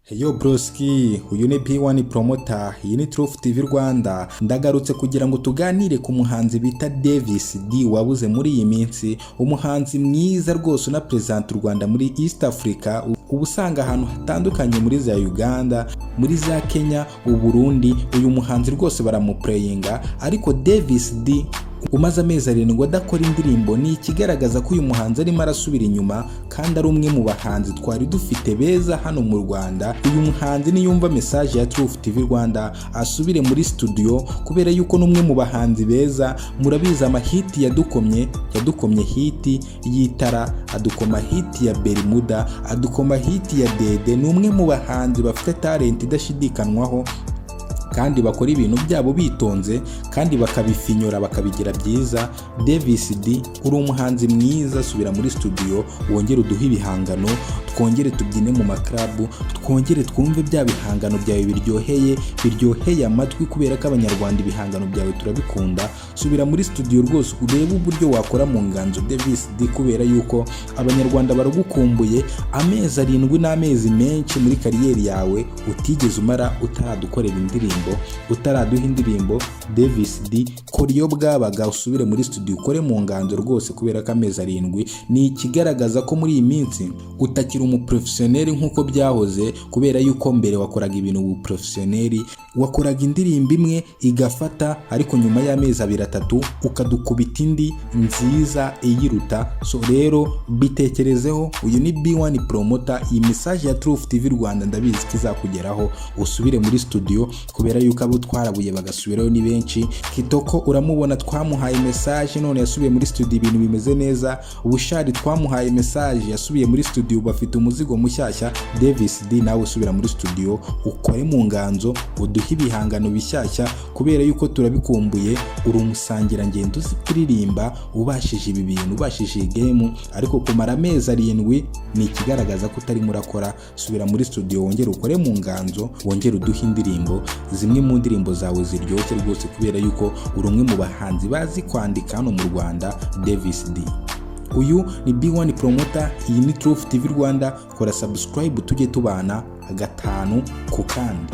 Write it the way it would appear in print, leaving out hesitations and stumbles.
Heyo broski, uyu ni P1 promoter, iyi ni Truth TV Rwanda. Ndagarutse kugira ngo tuganire ku muhanzi bita Davis D wabuze muri iyi minsi. Umuhanzi mwiza rwose na present u Rwanda muri East Africa, ubusanga ahantu hatandukanye muri za Uganda, muri za Kenya, u Burundi. Uyu muhanzi rwose baramuplayinga, ariko Davis D umaze amezi 7 adakora indirimbo ni ikigaragaza ko uyu muhanzi arimo arasubira inyuma, kandi ari umwe mu bahanzi twari dufite beza hano mu Rwanda. Uyu muhanzi niyumva message ya Truth TV Rwanda asubire muri studio, kubera yuko n'umwe mu bahanzi beza. Murabiza amahiti yadukomye hiti y'itara, adukoma hiti ya Bermuda, adukoma hiti ya Dede. N'umwe mu bahanzi bafite talent idashidikanwaho, kandi bakora ibintu byabo bitonze, kandi bakabifinyura bakabigira byiza. Davis D uri umuhanzi mwiza, subira muri studio, wongere uduhe ibihangano, twongere tubyine mu maklabu, twongere twumve bya bihangano byawe biryoheye amatwi, kubera ko abanyarwanda ibihangano byawe turabikunda. Subira muri studio rwose urebe uburyo wakora mu nganzo Davis D, kubera yuko abanyarwanda baragukumbuye. Amezi 7 n'amezi menshi muri kariyeri yawe utigeze umara utaradukorera indirimbo, utaraduha indirimbo. Davis D kora iyo bwabaga, usubire muri studio ukore mu nganzo rwose, kubera ko amezi 7 ni ikigaragaza ko muri iyi minsi utakiri umuprofessionel nkuko byahoze, kubera yuko mbere wakoraga ibintu ubuprofessionel, wakoraga indirimbo imwe igafata, ariko nyuma y'amezi 2-3 ukadukubita indi nziza iyiruta. So rero bitekerezeho, uyu ni B1 promoter. Iyi message ya Truth TV Rwanda ndabizi kizakugeraho, usubire muri studio, kubera yuko abo twarabuye bagasubirayo ni benshi. Kitoko uramubona twamuhaye message, none yasubiye muri studio, ibintu bimeze neza. Ubushari twamuhaye message, yasubiye muri studio, bafite umuzigo mushyashya. Davis D nawe usubira muri studio, ukore mu nganzo, uduhe ibihangano bishyashya, kubera yuko turabikumbuye. Uri umusangira ngendo uzi kuririmba, ubashije ibi bintu, ubashije game, ariko kumara amezi 7 ni ikigaragaza ko utari murakora. Subira muri studio, wongere ukore mu nganzo, wongere uduhe indirimbo, zimwe mu ndirimbo zawe ziryoshye rwose, kubera yuko uri umwe mu bahanzi bazi kwandika hano mu Rwanda. Davis D uyu ni B1 promoter, iyi ni Truth TV Rwanda. Kora subscribe tujye tubana 5 ku kandi.